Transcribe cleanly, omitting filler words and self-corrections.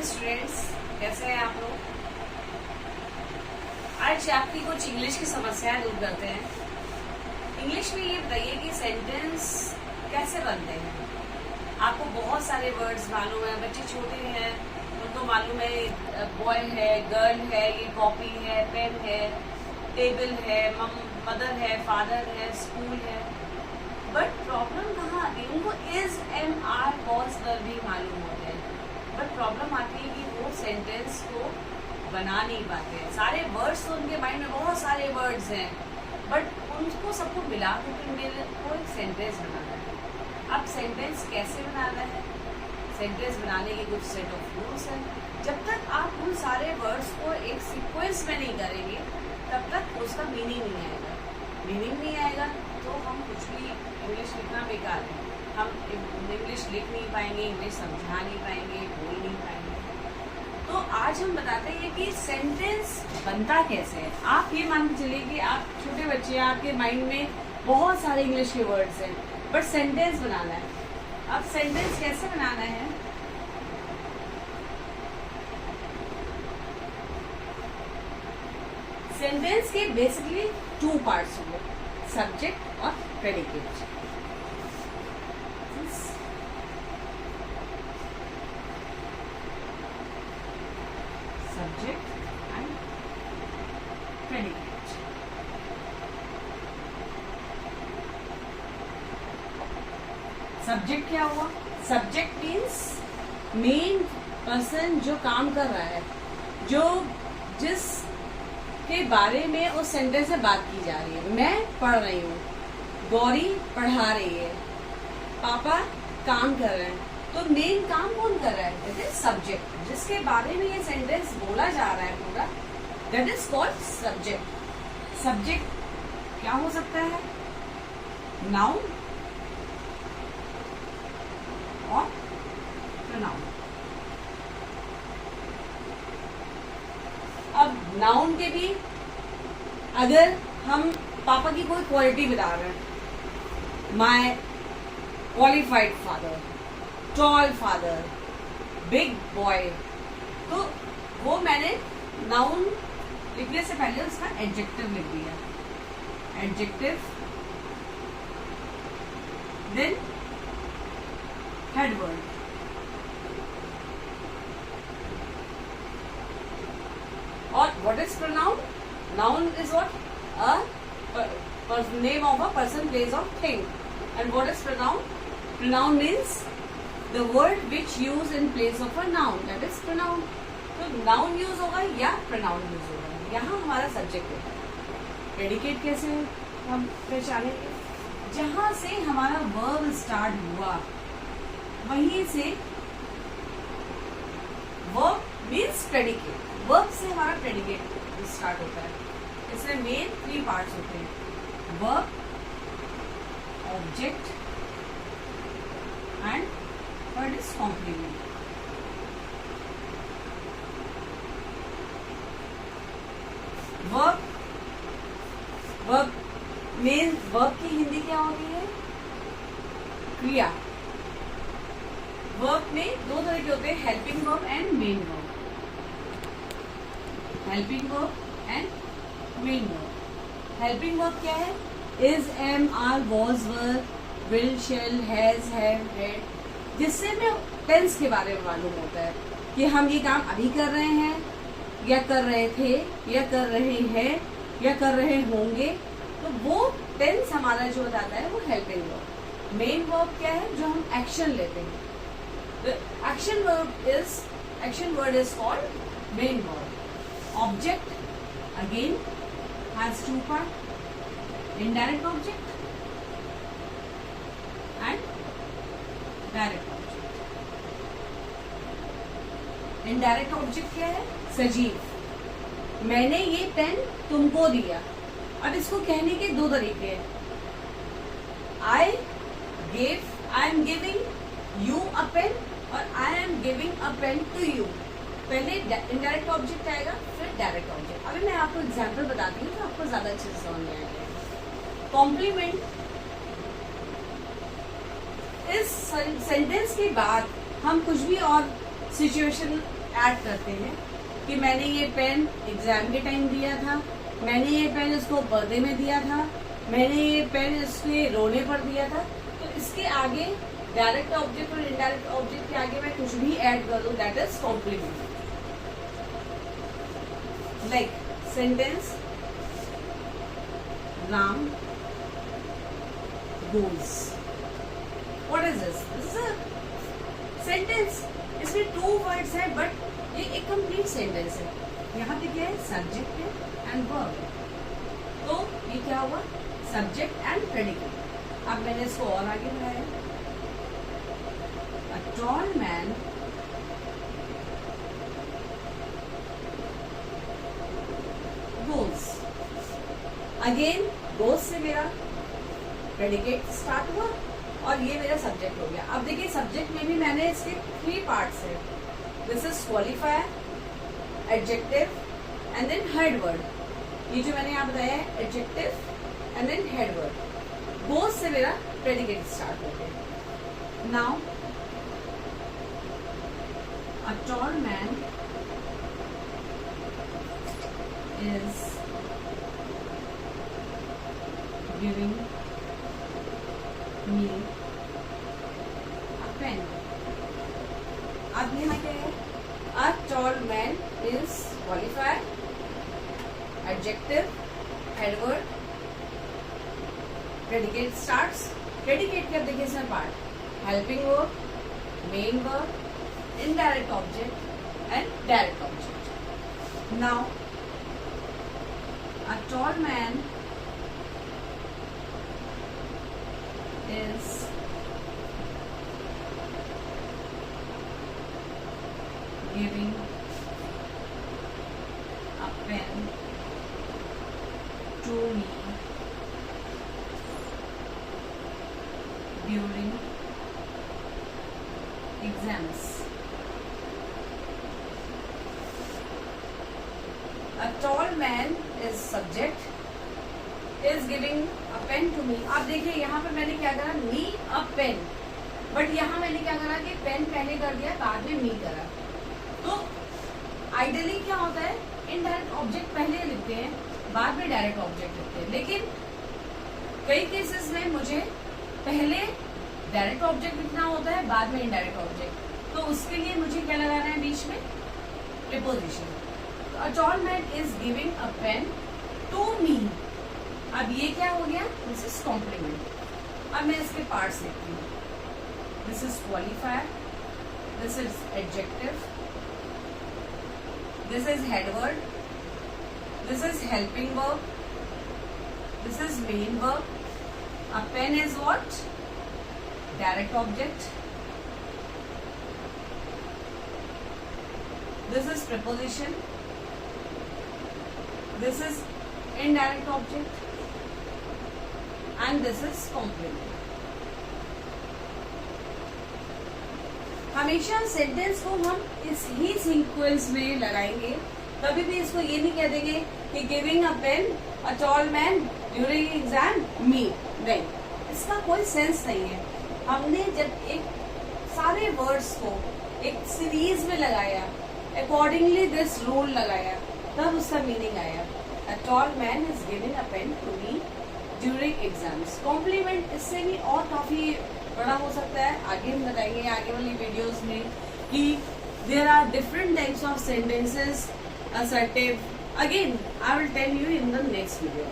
Students, कैसे हैं आप लोग। आज आपकी कुछ इंग्लिश की समस्याएं दूर करते हैं। इंग्लिश में ये बताइए कि सेंटेंस कैसे बनते हैं। आपको बहुत सारे वर्ड्स मालूम है, बच्चे छोटे हैं उनको मालूम है, बॉय है, गर्ल है, ये कॉपी है, पेन है, टेबल है, मदर है, फादर है, स्कूल है। बट प्रॉब्लम कहाँ आती है, उनको is am are was were भी मालूम होते हैं, बट प्रॉब्लम आती है कि वो सेंटेंस को बना नहीं पाते हैं। सारे वर्ड्स तो उनके माइंड में बहुत सारे वर्ड्स हैं, बट उनको सबको मिला के वो एक सेंटेंस बनाना है। अब सेंटेंस कैसे बनाना है, सेंटेंस बनाने के कुछ सेट ऑफ रूल्स हैं। जब तक आप उन सारे वर्ड्स को एक सीक्वेंस में नहीं करेंगे तब तक उसका मीनिंग नहीं आएगा। मीनिंग नहीं आएगा तो हम कुछ भी इंग्लिश लिखना बेकार है। हम इंग्लिश लिख नहीं पाएंगे, इंग्लिश समझा नहीं पाएंगे, बोल नहीं पाएंगे। तो आज हम बताते हैं कि सेंटेंस बनता कैसे है। आप ये मान के चलिए कि आप छोटे बच्चे हैं, आपके माइंड में बहुत सारे इंग्लिश के वर्ड्स हैं, बट सेंटेंस बनाना है। अब सेंटेंस कैसे बनाना है, सेंटेंस के बेसिकली 2 पार्ट्स होंगे, सब्जेक्ट और predicate. Subject and predicate. Subject क्या हुआ, सब्जेक्ट मीन्स मेन पर्सन जो काम कर रहा है, जो जिस के बारे में उस सेंटेंस से बात की जा रही है। मैं पढ़ रही हूँ, गौरी पढ़ा रही है, पापा काम कर रहे हैं, तो मेन काम कौन कर रहा है, दैट इज सब्जेक्ट। जिसके बारे में ये सेंटेंस बोला जा रहा है पूरा, that is called subject. Subject क्या हो सकता है, नाउन और प्रोनाउन। अब नाउन के भी अगर हम पापा की कोई क्वालिटी बता रहे हैं, my qualified father, tall father, big boy, तो वो मैंने नाउन लिखने से पहले उसका एडजेक्टिव लिख दिया। एडजेक्टिव, देन हेड वर्ड, और what is pronoun? Noun is what? A name of a person, place, or thing. And what is pronoun? Pronoun means the word which used in place of a noun. That is pronoun. तो noun use होगा या pronoun use होगा। यहाँ हमारा subject है। Predicate कैसे हम पहचानेंगे, जहाँ से हमारा verb start हुआ वहीं से verb means predicate। वर्ब से हमारा प्रेडिकेट स्टार्ट होता है। इसमें मेन 3 पार्ट्स होते हैं, verb, object and third is complement. Verb main, verb की हिंदी क्या होती है, क्रिया। वर्ब में 2 तरह के होते हैं, helping verb and main verb. Helping verb and main verb. Helping verb क्या है, is, am, are, was, were, will, shall, has, have, had, जिससे हमें टेंस के बारे में मालूम होता है कि हम ये काम अभी कर रहे हैं, या कर रहे थे, या कर रहे हैं, या कर रहे होंगे। तो वो टेंस हमारा जो बताता है वो हेल्पिंग वर्ब। मेन वर्ब क्या है, जो हम एक्शन लेते हैं। Action word is called main verb. Object again has 2 parts, indirect object and direct object. Indirect object क्या है, सजीव। मैंने ये पेन तुमको दिया। अब इसको कहने के 2 तरीके हैं, I am giving you a pen और I am giving a pen to you। पहले इनडायरेक्ट ऑब्जेक्ट आएगा, फिर डायरेक्ट ऑब्जेक्ट। अभी मैं आपको एग्जांपल बताती हूँ तो आपको ज्यादा अच्छे से समझ में आएगा। कॉम्प्लीमेंट, इस सेंटेंस के बाद हम कुछ भी और सिचुएशन ऐड करते हैं कि मैंने ये पेन एग्जाम के टाइम दिया था, मैंने ये पेन इसको बर्थडे में दिया था, मैंने ये पेन इसके रोने पर दिया था। तो इसके आगे डायरेक्ट ऑब्जेक्ट और इनडायरेक्ट ऑब्जेक्ट के आगे मैं कुछ भी ऐड कर दूं, that is complement. Like sentence, Ram goes. What is this? This is a sentence. इसमें 2 words है बट ये एक कंप्लीट सेंटेंस है। यहाँ पे क्या है? सब्जेक्ट है एंड वर्ब। तो ये क्या हुआ? Subject and predicate. अब मैंने इसको और आगे बढ़ाया। A tall man goes. Again goes से मेरा प्रेडिकेट स्टार्ट हुआ और ये मेरा सब्जेक्ट हो गया। अब देखिए सब्जेक्ट में भी मैंने इसके 3 पार्ट्स है। This is qualifier, adjective and then head word. ये जो मैंने यहाँ बताया है adjective and then head word. Both से मेरा प्रेडिकेट स्टार्ट हो गया। Now a tall man is giving me a pen. अब यहाँ क्या है? A tall man is qualifier, adjective, head word, predicate starts. Predicate के अब देखिए इसमें part, helping verb, main verb, indirect object and direct object. Now, a tall man is giving a pen to me during exams. A tall man is subject, is giving a pen to me. आप देखिए यहाँ पे मैंने क्या करा? me a pen, but यहाँ मैंने क्या करा कि पेन पहले कर दिया, बाद में मी करा। तो आइडियली क्या होता है? इनडायरेक्ट ऑब्जेक्ट पहले लिखते हैं, बाद में डायरेक्ट ऑब्जेक्ट लिखते हैं। लेकिन कई केसेस में मुझे पहले डायरेक्ट ऑब्जेक्ट लिखना होता है, बाद में इनडायरेक्ट ऑब्जेक्ट। तो उसके लिए मुझे क्या लगाना है बीच में? Preposition. A tall man is giving a pen to me. अब ये क्या हो गया? This is complement. अब मैं इसके पार्ट्स लिखती हूँ। This is qualifier, this is adjective, this is head word, this is helping verb, this is main verb. A pen is what? Direct object. This is preposition. This is indirect object. And this is complement. हमेशा sentence को हम इस ही sequence में लगाएंगे। कभी भी इसको ये नहीं कह देंगे कि giving a pen a tall man during exam me. नहीं, इसका कोई सेंस नहीं है। हमने जब एक सारे वर्ड्स को एक सीरीज में लगाया, अकॉर्डिंगली दिस रूल लगाया, तब उसका मीनिंग आया। A tall man is giving a pen to me during exams. Complement इससे भी और काफी बड़ा हो सकता है। आगे हम बताएंगे आगे वाली वीडियोस में कि there are different types of sentences, assertive. Again I will tell you in the next video.